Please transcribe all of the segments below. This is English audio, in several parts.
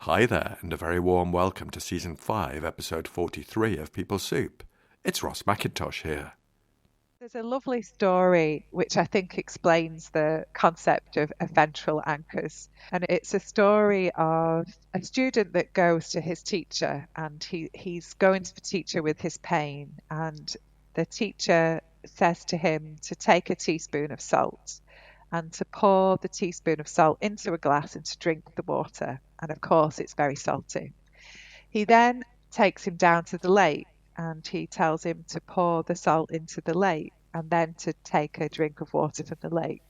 Hi there, and a very warm welcome to Season 5, Episode 43 of People Soup. It's Ross McIntosh here. There's a lovely story which I think explains the concept of ventral anchors. And it's a story of a student that goes to his teacher, and he's going to the teacher with his pain. And the teacher says to him to take a teaspoon of salt and to pour the teaspoon of salt into a glass and to drink the water. And of course, it's very salty. He then takes him down to the lake and he tells him to pour the salt into the lake and then to take a drink of water from the lake.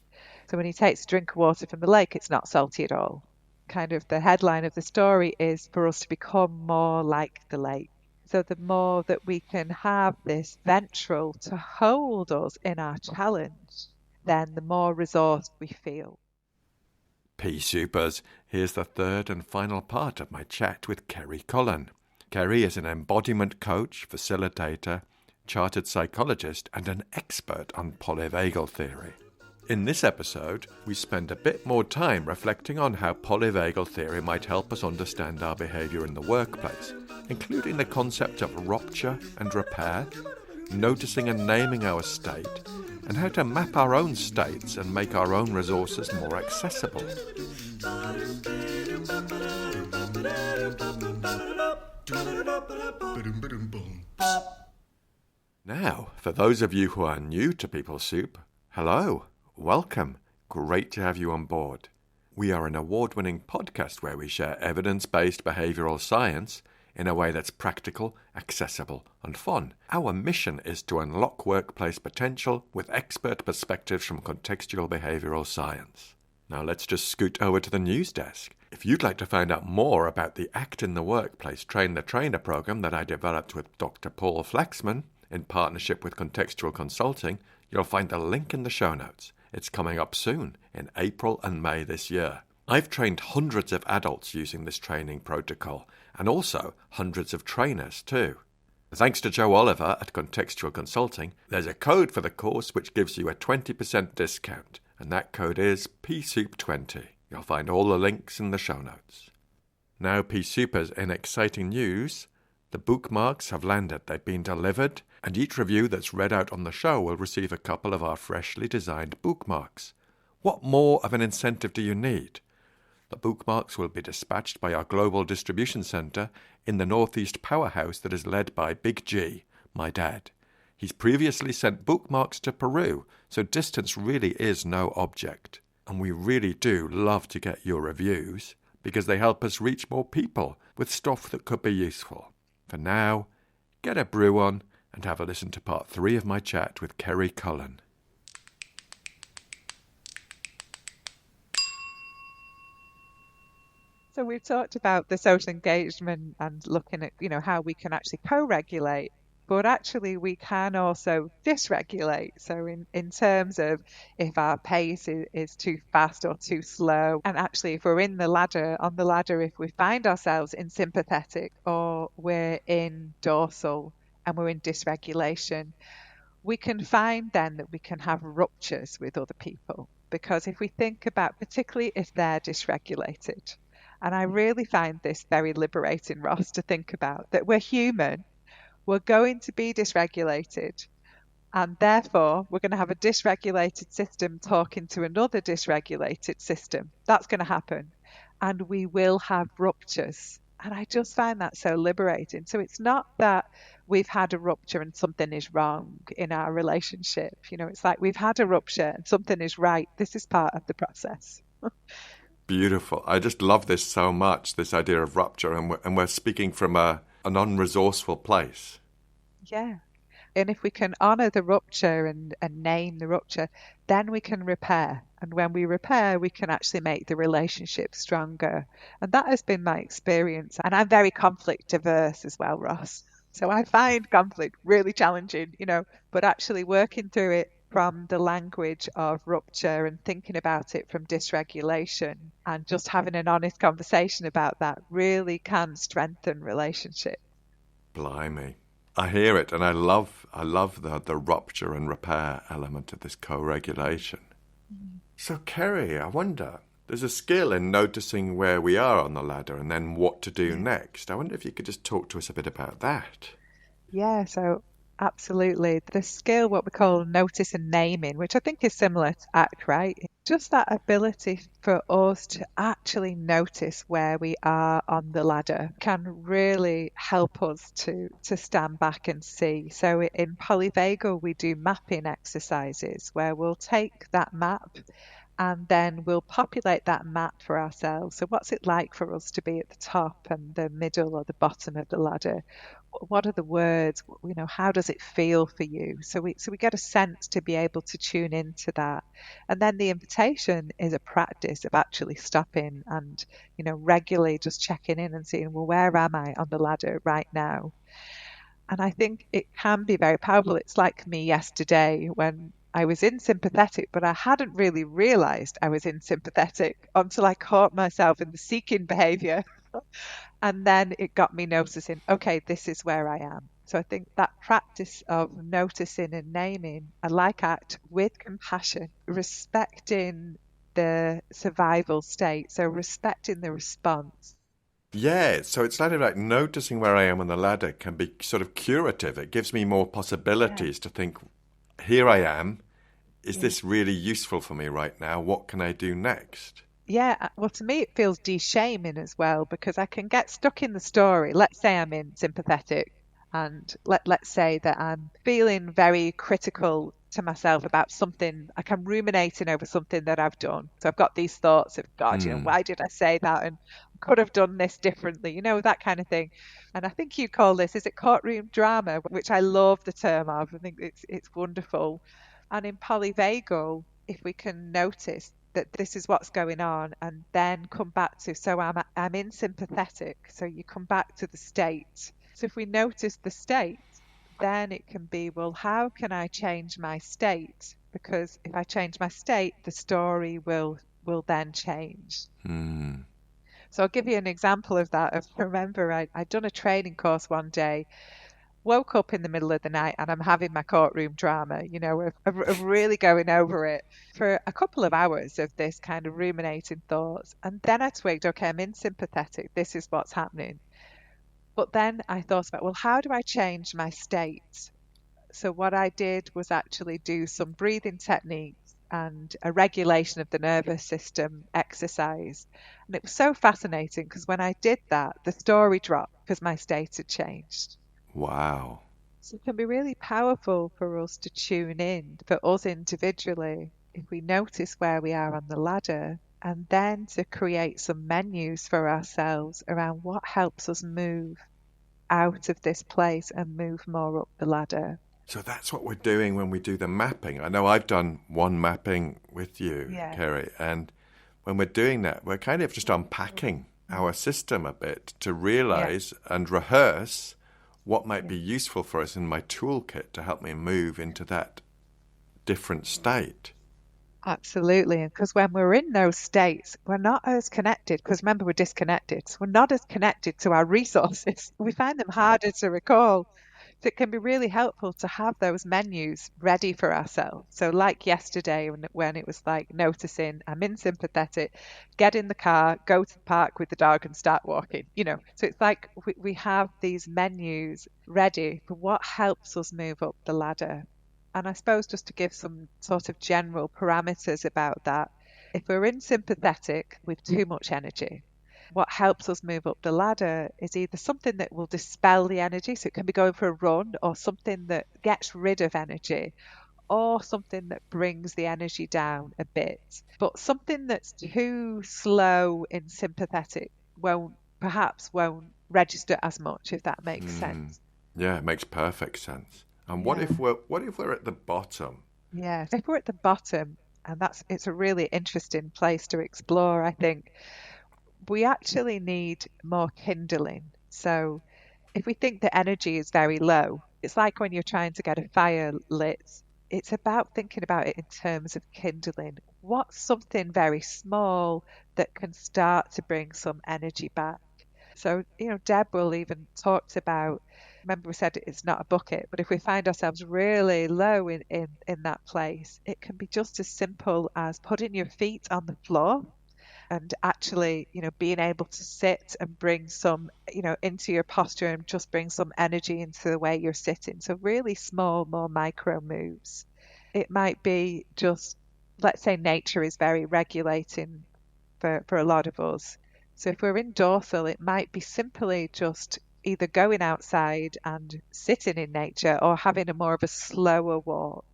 So when he takes a drink of water from the lake, it's not salty at all. Kind of the headline of the story is for us to become more like the lake. So the more that we can have this ventral to hold us in our challenge, then the more resourced we feel. Pea Soupers, here's the third and final part of my chat with Kerry Cullen. Kerry is an embodiment coach, facilitator, chartered psychologist, and an expert on Polyvagal Theory. In this episode, we spend a bit more time reflecting on how Polyvagal Theory might help us understand our behaviour in the workplace, including the concept of rupture and repair, noticing and naming our state, and how to map our own states and make our own resources more accessible. Now, for those of you who are new to People Soup, hello, welcome, great to have you on board. We are an award-winning podcast where we share evidence-based behavioural science in a way that's practical, accessible, and fun. Our mission is to unlock workplace potential with expert perspectives from contextual behavioural science. Now let's just scoot over to the news desk. If you'd like to find out more about the Act in the Workplace Train the Trainer program that I developed with Dr. Paul Flaxman in partnership with Contextual Consulting, you'll find the link in the show notes. It's coming up soon, in April and May this year. I've trained hundreds of adults using this training protocol, and also hundreds of trainers too. Thanks to Joe Oliver at Contextual Consulting, there's a code for the course which gives you a 20% discount, and that code is PSoup20. You'll find all the links in the show notes. Now, P-Soupers, in exciting news, the bookmarks have landed. They've been delivered, and each review that's read out on the show will receive a couple of our freshly designed bookmarks. What more of an incentive do you need? The bookmarks will be dispatched by our global distribution centre in the Northeast powerhouse that is led by Big G, my dad. He's previously sent bookmarks to Peru, so distance really is no object. And we really do love to get your reviews, because they help us reach more people with stuff that could be useful. For now, get a brew on and have a listen to part 3 of my chat with Kerry Cullen. So we've talked about the social engagement and looking at, how we can actually co-regulate, but actually we can also dysregulate. So in terms of if our pace is too fast or too slow, and actually if we're on the ladder, if we find ourselves in sympathetic or we're in dorsal and we're in dysregulation, we can find then that we can have ruptures with other people. Because if we think about, particularly if they're dysregulated, and I really find this very liberating, Ross, to think about, that we're human, we're going to be dysregulated, and therefore we're going to have a dysregulated system talking to another dysregulated system. That's going to happen, and we will have ruptures. And I just find that so liberating. So it's not that we've had a rupture and something is wrong in our relationship. It's like we've had a rupture and something is right. This is part of the process. Beautiful. I just love this so much, this idea of rupture, and we're speaking from an unresourceful place. Yeah. And if we can honour the rupture and name the rupture, then we can repair. And when we repair, we can actually make the relationship stronger. And that has been my experience. And I'm very conflict averse as well, Ross. So I find conflict really challenging, but actually working through it from the language of rupture and thinking about it from dysregulation and just having an honest conversation about that really can strengthen relationship. Blimey. I hear it, and I love the rupture and repair element of this co-regulation. So, Kerry, I wonder, There's a skill in noticing where we are on the ladder and then what to do Yeah. next. I wonder if you could just talk to us a bit about that. Yeah, so absolutely. The skill, what we call notice and naming, which I think is similar to act, right? Just that ability for us to actually notice where we are on the ladder can really help us to stand back and see. So in Polyvagal, we do mapping exercises where we'll take that map and then we'll populate that map for ourselves. So what's it like for us to be at the top and the middle or the bottom of the ladder? What are the words? How does it feel for you? So we get a sense to be able to tune into that. And then the invitation is a practice of actually stopping and, regularly just checking in and seeing, well, where am I on the ladder right now? And I think it can be very powerful. It's like me yesterday when I was in sympathetic, but I hadn't really realized I was in sympathetic until I caught myself in the seeking behavior. And then it got me noticing, okay, this is where I am. So I think that practice of noticing and naming, I like act with compassion, respecting the survival state. So respecting the response. Yeah, so it's kind of like noticing where I am on the ladder can be sort of curative. It gives me more Yeah. possibilities to think, here I am. Is Yeah. this really useful for me right now? What can I do next? Yeah, well, to me, it feels de-shaming as well because I can get stuck in the story. Let's say I'm in sympathetic, and let's say that I'm feeling very critical to myself about something, like I'm ruminating over something that I've done. So I've got these thoughts of, God, Hmm. why did I say that? And I could have done this differently, that kind of thing. And I think you call this, is it courtroom drama, which I love the term of. I think it's wonderful. And in polyvagal, if we can notice that this is what's going on and then come back to, so I'm in sympathetic, so you come back to the state. So if we notice the state, then it can be, well, how can I change my state? Because if I change my state, the story will then change. Hmm. So I'll give you an example of that. I remember I'd done a training course one day, woke up in the middle of the night and I'm having my courtroom drama, of really going over it for a couple of hours of this kind of ruminating thoughts. And then I twigged, okay, I'm in sympathetic. This is what's happening. But then I thought about, well, how do I change my state? So what I did was actually do some breathing techniques and a regulation of the nervous system exercise. And it was so fascinating because when I did that, the story dropped because my state had changed. Wow. So it can be really powerful for us to tune in, for us individually, if we notice where we are on the ladder, and then to create some menus for ourselves around what helps us move out of this place and move more up the ladder. So that's what we're doing when we do the mapping. I know I've done one mapping with you, Yeah, Kerry, and when we're doing that, we're kind of just unpacking our system a bit to yeah, realize and rehearse what might yeah. be useful for us in my toolkit to help me move into that different state. Absolutely. And because when we're in those states, we're not as connected, because remember, we're disconnected. So we're not as connected to our resources. We find them harder to recall. So it can be really helpful to have those menus ready for ourselves. So, like yesterday, when it was like noticing I'm in sympathetic, get in the car, go to the park with the dog, and start walking. So it's like we have these menus ready for what helps us move up the ladder. And I suppose just to give some sort of general parameters about that, if we're in sympathetic with too much energy, what helps us move up the ladder is either something that will dispel the energy, so it can be going for a run, or something that gets rid of energy, or something that brings the energy down a bit. But something that's too slow in sympathetic perhaps won't register as much, if that makes Hmm. sense. Yeah, it makes perfect sense. And what Yeah. if we're at the bottom? Yeah, if we're at the bottom, and it's a really interesting place to explore, I think, we actually need more kindling. So if we think the energy is very low, it's like when you're trying to get a fire lit, it's about thinking about it in terms of kindling. What's something very small that can start to bring some energy back? So, Deb will even talked about, remember we said it's not a bucket, but if we find ourselves really low in that place, it can be just as simple as putting your feet on the floor and actually, being able to sit and bring some, into your posture and just bring some energy into the way you're sitting. So really small, more micro moves. It might be just, let's say nature is very regulating for a lot of us. So if we're in dorsal, it might be simply just either going outside and sitting in nature or having a more of a slower walk.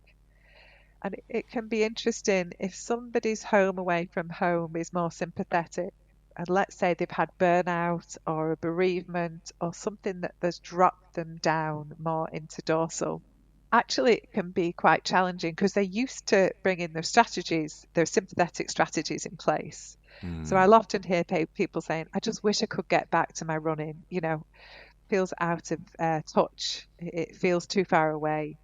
And it can be interesting if somebody's home away from home is more sympathetic. And let's say they've had burnout or a bereavement or something that has dropped them down more into dorsal. Actually, it can be quite challenging because they're used to bringing their strategies, their sympathetic strategies in place. So I'll often hear people saying, I just wish I could get back to my running, feels out of touch. It feels too far away.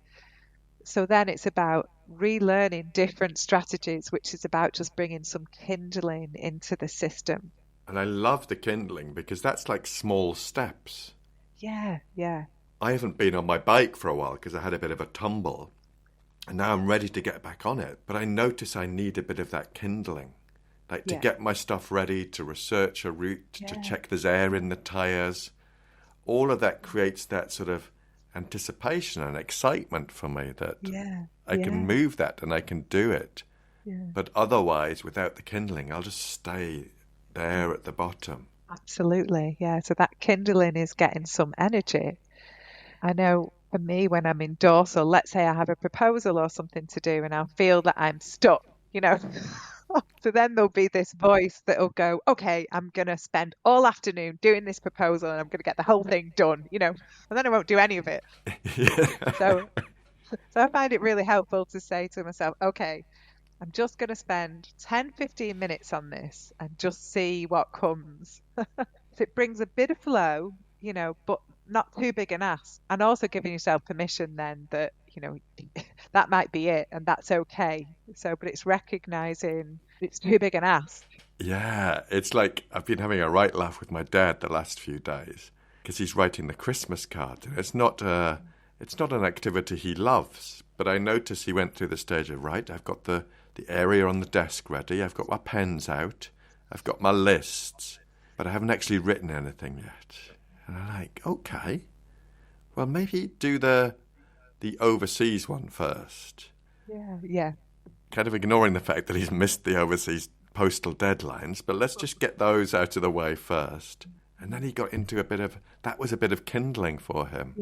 So then it's about relearning different strategies, which is about just bringing some kindling into the system. And I love the kindling because that's like small steps. Yeah, yeah. I haven't been on my bike for a while because I had a bit of a tumble. And now I'm ready to get back on it. But I notice I need a bit of that kindling. Like to get my stuff ready, to research a route, to check there's air in the tyres. All of that creates that sort of anticipation and excitement for me that I can move that and I can do it. Yeah. But otherwise, without the kindling, I'll just stay there at the bottom. Absolutely, yeah. So that kindling is getting some energy. I know for me, when I'm in dorsal, let's say I have a proposal or something to do and I'll feel that I'm stuck, So then there'll be this voice that'll go, okay, I'm going to spend all afternoon doing this proposal and I'm going to get the whole thing done, and then I won't do any of it. So I find it really helpful to say to myself, okay, I'm just going to spend 10, 15 minutes on this and just see what comes. So it brings a bit of flow, but not too big an ask. And also giving yourself permission then that, that might be it and that's okay. So, but it's recognizing it's too big an ask. Yeah, it's like I've been having a right laugh with my dad the last few days because he's writing the Christmas card. And it's not an activity he loves, but I notice he went through the stage of, right, I've got the area on the desk ready, I've got my pens out, I've got my lists, but I haven't actually written anything yet. And I'm like, okay, well, maybe do the overseas one first. Yeah. Kind of ignoring the fact that he's missed the overseas postal deadlines, but let's just get those out of the way first. And then he got into that was a bit of kindling for him.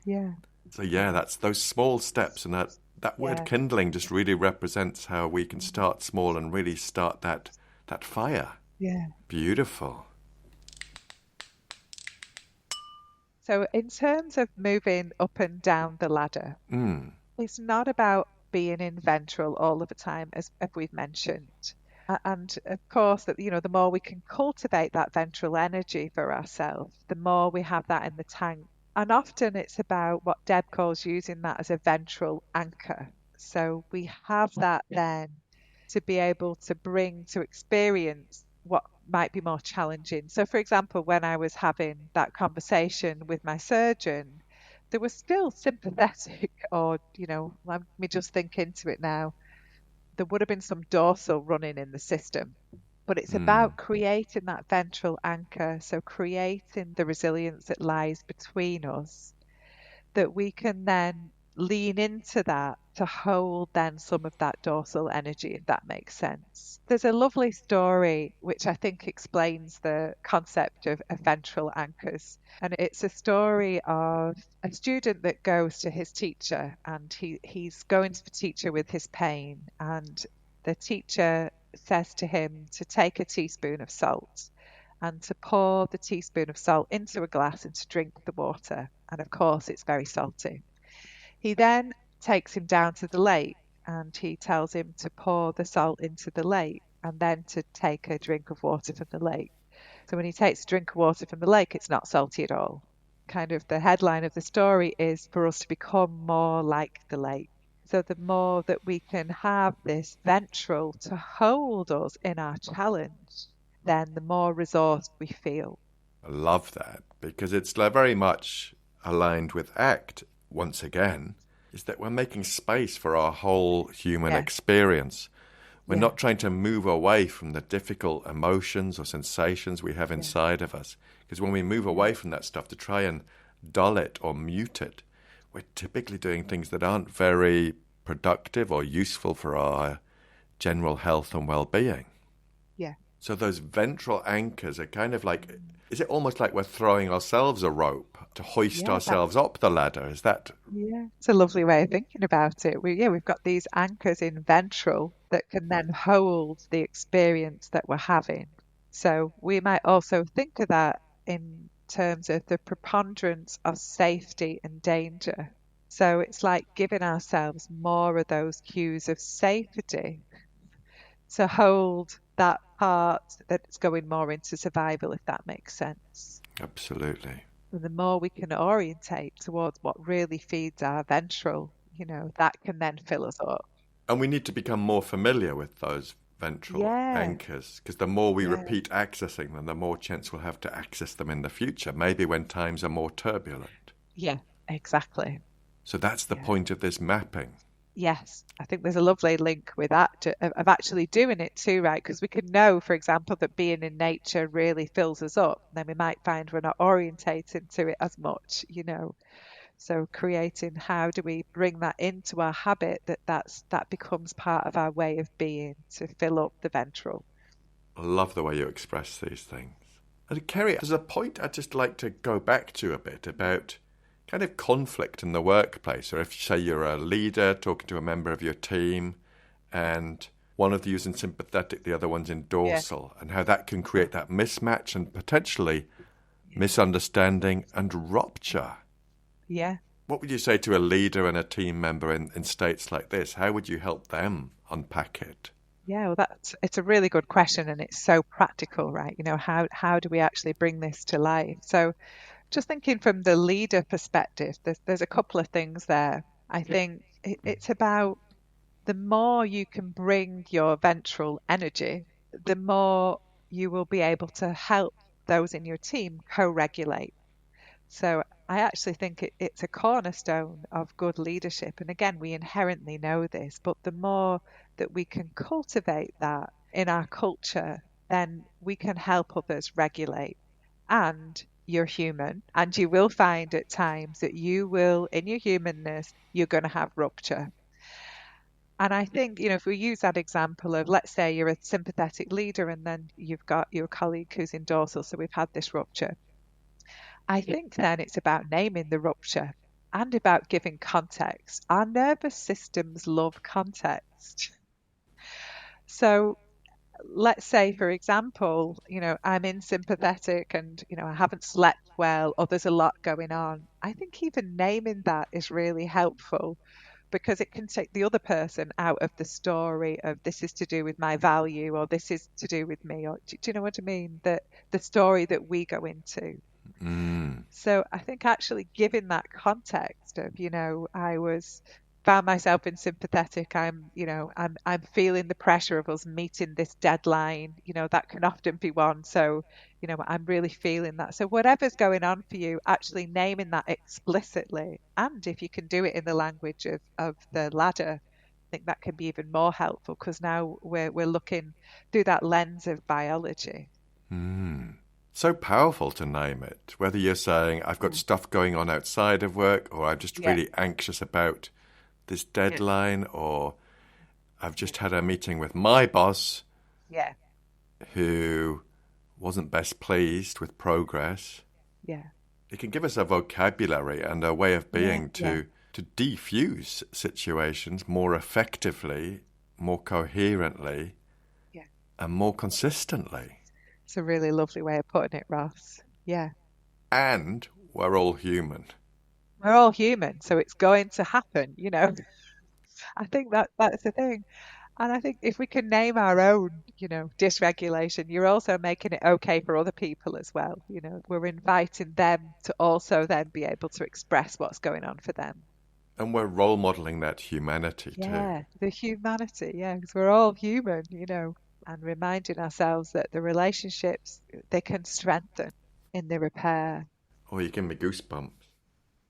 Yeah. So that's those small steps, and that word kindling just really represents how we can start small and really start that fire. Yeah. Beautiful. So in terms of moving up and down the ladder, it's not about being in ventral all of the time, as we've mentioned. And of course, that the more we can cultivate that ventral energy for ourselves, the more we have that in the tank. And often it's about what Deb calls using that as a ventral anchor. So we have that then to be able to bring to experience what might be more challenging. So, for example, when I was having that conversation with my surgeon, there was still sympathetic, or, let me just think into it now. There would have been some dorsal running in the system, but it's about creating that ventral anchor. So creating the resilience that lies between us, that we can then lean into that to hold then some of that dorsal energy, if that makes sense. There's a lovely story which I think explains the concept of ventral anchors. And it's a story of a student that goes to his teacher, and he's going to the teacher with his pain, and the teacher says to him to take a teaspoon of salt and to pour the teaspoon of salt into a glass and to drink the water. And of course, it's very salty. He then takes him down to the lake and he tells him to pour the salt into the lake and then to take a drink of water from the lake. So when he takes a drink of water from the lake, it's not salty at all. Kind of the headline of the story is for us to become more like the lake. So the more that we can have this ventral to hold us in our challenge, then the more resourced we feel. I love that because it's very much aligned with ACT. Once again, is that we're making space for our whole human experience. We're Yeah. not trying to move away from the difficult emotions or sensations we have Yeah. inside of us. Because when we move Yeah. away from that stuff to try and dull it or mute it, we're typically doing things that aren't very productive or useful for our general health and well-being. Yeah. So those ventral anchors are kind of like, is it almost like we're throwing ourselves a rope to hoist Yeah. ourselves up the ladder? Is that? Yeah, it's a lovely way of thinking about it. We've got these anchors in ventral that can then hold the experience that we're having. So we might also think of that in terms of the preponderance of safety and danger. So it's like giving ourselves more of those cues of safety to hold that part that's going more into survival, if that makes sense. Absolutely. And the more we can orientate towards what really feeds our ventral, that can then fill us up. And we need to become more familiar with those ventral Yeah, anchors, because the more we yeah, repeat accessing them, the more chance we'll have to access them in the future, maybe when times are more turbulent. yeah, exactly. So that's the Yeah. point of this mapping. Yes, I think there's a lovely link with that of actually doing it too, right? Because we can know, for example, that being in nature really fills us up. Then we might find we're not orientating to it as much. So creating how do we bring that into our habit that becomes part of our way of being to fill up the ventral. I love the way you express these things. And Kerry, there's a point I'd just like to go back to a bit about kind of conflict in the workplace, or if, say, you're a leader talking to a member of your team and one of you is in sympathetic, the other one's in Yeah, dorsal, and how that can create that mismatch and potentially misunderstanding and rupture. yeah. What would you say to a leader and a team member in states like this? How would you help them unpack it? Yeah, well, it's a really good question, and it's so practical, right? How do we actually bring this to life? So, just thinking from the leader perspective, there's a couple of things there. I think it's about the more you can bring your ventral energy, the more you will be able to help those in your team co-regulate. So I actually think it's a cornerstone of good leadership. And again, we inherently know this, but the more that we can cultivate that in our culture, then we can help others regulate. And you're human, and you will find at times that you will, in your humanness, you're going to have rupture. And I think, if we use that example of, let's say you're a sympathetic leader and then you've got your colleague who's in dorsal, so we've had this rupture. I think then it's about naming the rupture and about giving context. Our nervous systems love context. So let's say, for example, I'm in sympathetic and, I haven't slept well or there's a lot going on. I think even naming that is really helpful because it can take the other person out of the story of this is to do with my value or this is to do with me, or do you know what I mean? The story that we go into. Mm. So I think actually giving that context of, I was found myself in sympathetic. I'm feeling the pressure of us meeting this deadline. That can often be one. So, I'm really feeling that. So whatever's going on for you, actually naming that explicitly, and if you can do it in the language of the ladder, I think that can be even more helpful because now we're looking through that lens of biology. Mm. So powerful to name it, whether you're saying, I've got Mm. stuff going on outside of work, or I'm just Yeah, really anxious about this yeah, deadline, or I've just had a meeting with my boss yeah, who wasn't best pleased with progress. yeah, It can give us a vocabulary and a way of yeah, being yeah, to defuse situations more effectively, more coherently, yeah. and more consistently. It's a really lovely way of putting it, Ross. Yeah. And we're all human. We're all human, so it's going to happen. I think that's the thing. And I think if we can name our own, dysregulation, you're also making it okay for other people as well. We're inviting them to also then be able to express what's going on for them. And we're role modeling that humanity too. Yeah, the humanity, yeah, because we're all human, and reminding ourselves that the relationships, they can strengthen in the repair. Oh, you give me goosebumps.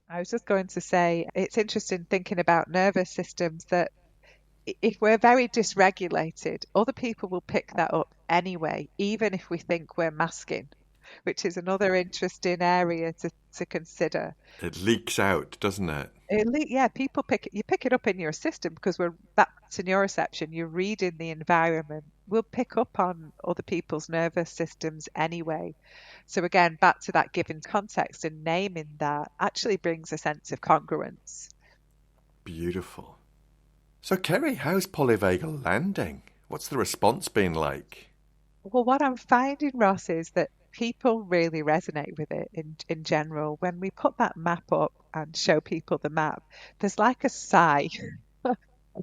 I was just going to say, it's interesting thinking about nervous systems that if we're very dysregulated, other people will pick that up anyway, even if we think we're masking, which is another interesting area to consider. It leaks out, doesn't it? Yeah, you pick it up in your system because we're back to neuroception. You're reading the environment. We'll pick up on other people's nervous systems anyway. So again, back to that given context and naming that actually brings a sense of congruence. Beautiful. So, Kerry, how's Polyvagal landing? What's the response been like? Well, what I'm finding, Ross, is that people really resonate with it in general. When we put that map up and show people the map, there's like a sigh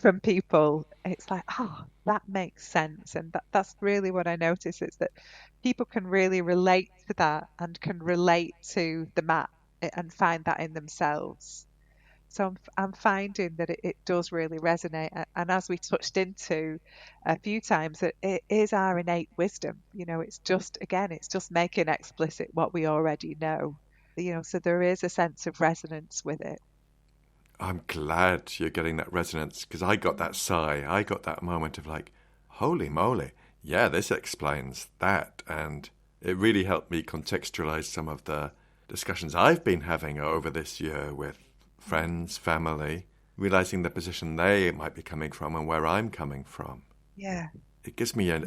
from people. It's like, oh, that makes sense. And that's really what I notice is that people can really relate to that and can relate to the map and find that in themselves. So I'm finding that it does really resonate. And as we touched into a few times, that it is our innate wisdom. It's just, again, it's just making explicit what we already know. So there is a sense of resonance with it. I'm glad you're getting that resonance because I got that sigh. I got that moment of like, holy moly, yeah, this explains that. And it really helped me contextualize some of the discussions I've been having over this year with friends, family, realizing the position they might be coming from and where I'm coming from. Yeah. It gives me a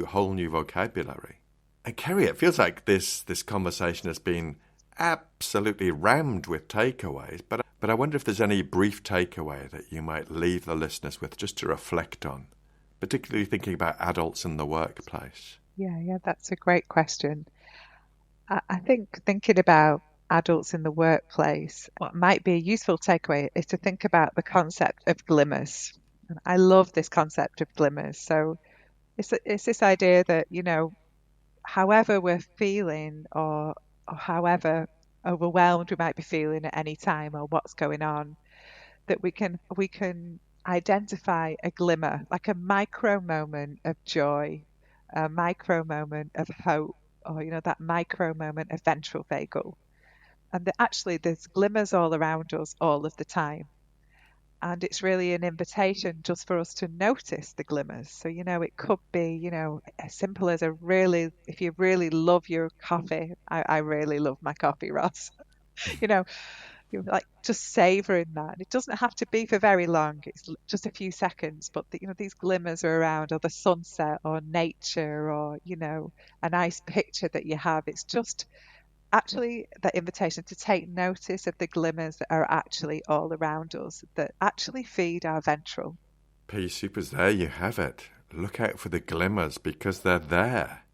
whole new vocabulary. And Kerry, it feels like this conversation has been absolutely rammed with takeaways, but I wonder if there's any brief takeaway that you might leave the listeners with just to reflect on, particularly thinking about adults in the workplace. Yeah, that's a great question. I think thinking about adults in the workplace, what might be a useful takeaway is to think about the concept of glimmers. And I love this concept of glimmers. So it's this idea that, however we're feeling or however overwhelmed we might be feeling at any time or what's going on, that we can identify a glimmer, like a micro moment of joy, a micro moment of hope, or that micro moment of ventral vagal. And actually there's glimmers all around us all of the time. And it's really an invitation just for us to notice the glimmers. So, it could be, as simple as if you really love your coffee, I really love my coffee, Ross. You're like just savoring that. And it doesn't have to be for very long. It's just a few seconds, but these glimmers are around, or the sunset or nature, or, a nice picture that you have. It's just actually the invitation to take notice of the glimmers that are actually all around us that actually feed our ventral. P Supers, there you have it. Look out for the glimmers because they're there.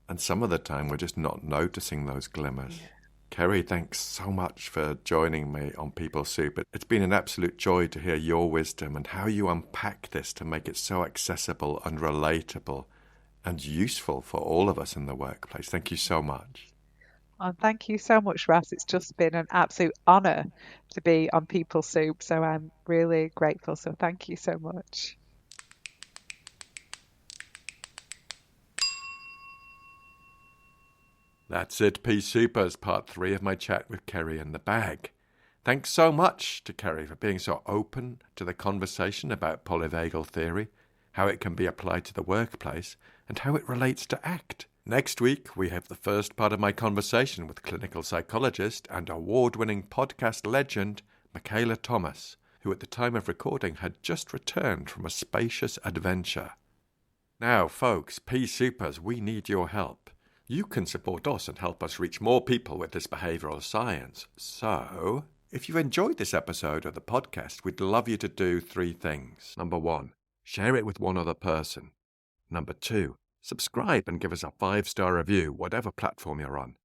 And some of the time we're just not noticing those glimmers. Yeah. Kerry, thanks so much for joining me on People Soup. It's been an absolute joy to hear your wisdom and how you unpack this to make it so accessible and relatable and useful for all of us in the workplace. Thank you so much. Oh, thank you so much, Ross. It's just been an absolute honour to be on People Soup, so I'm really grateful. So thank you so much. That's it, P Supers, part 3 of my chat with Kerry in the bag. Thanks so much to Kerry for being so open to the conversation about polyvagal theory, how it can be applied to the workplace, and how it relates to ACT. Next week, we have the first part of my conversation with clinical psychologist and award-winning podcast legend, Michaela Thomas, who at the time of recording had just returned from a spacious adventure. Now, folks, P Supers, we need your help. You can support us and help us reach more people with this behavioural science. So, if you enjoyed this episode of the podcast, we'd love you to do 3 things. Number 1, share it with one other person. Number 2, subscribe and give us a 5-star review, whatever platform you're on.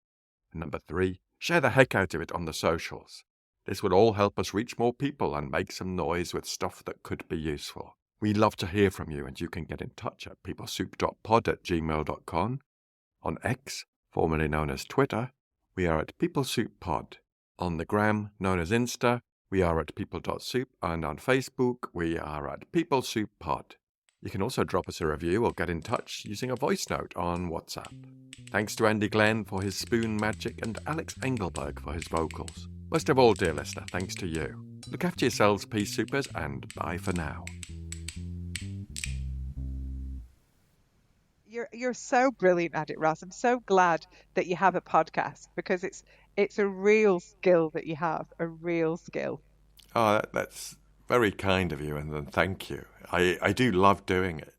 And number 3, share the heck out of it on the socials. This would all help us reach more people and make some noise with stuff that could be useful. We'd love to hear from you, and you can get in touch at peoplesoup.pod@gmail.com. On X, formerly known as Twitter, we are at peoplesouppod. On the gram, known as Insta, we are at people.soup, and on Facebook, we are at peoplesouppod. You can also drop us a review or get in touch using a voice note on WhatsApp. Thanks to Andy Glenn for his spoon magic and Alex Engelberg for his vocals. Most of all, dear listener, thanks to you. Look after yourselves, Peace Supers, and bye for now. you're so brilliant at it, Ross. I'm so glad that you have a podcast because it's a real skill that you have, a real skill. Oh, that's very kind of you, and thank you. I do love doing it.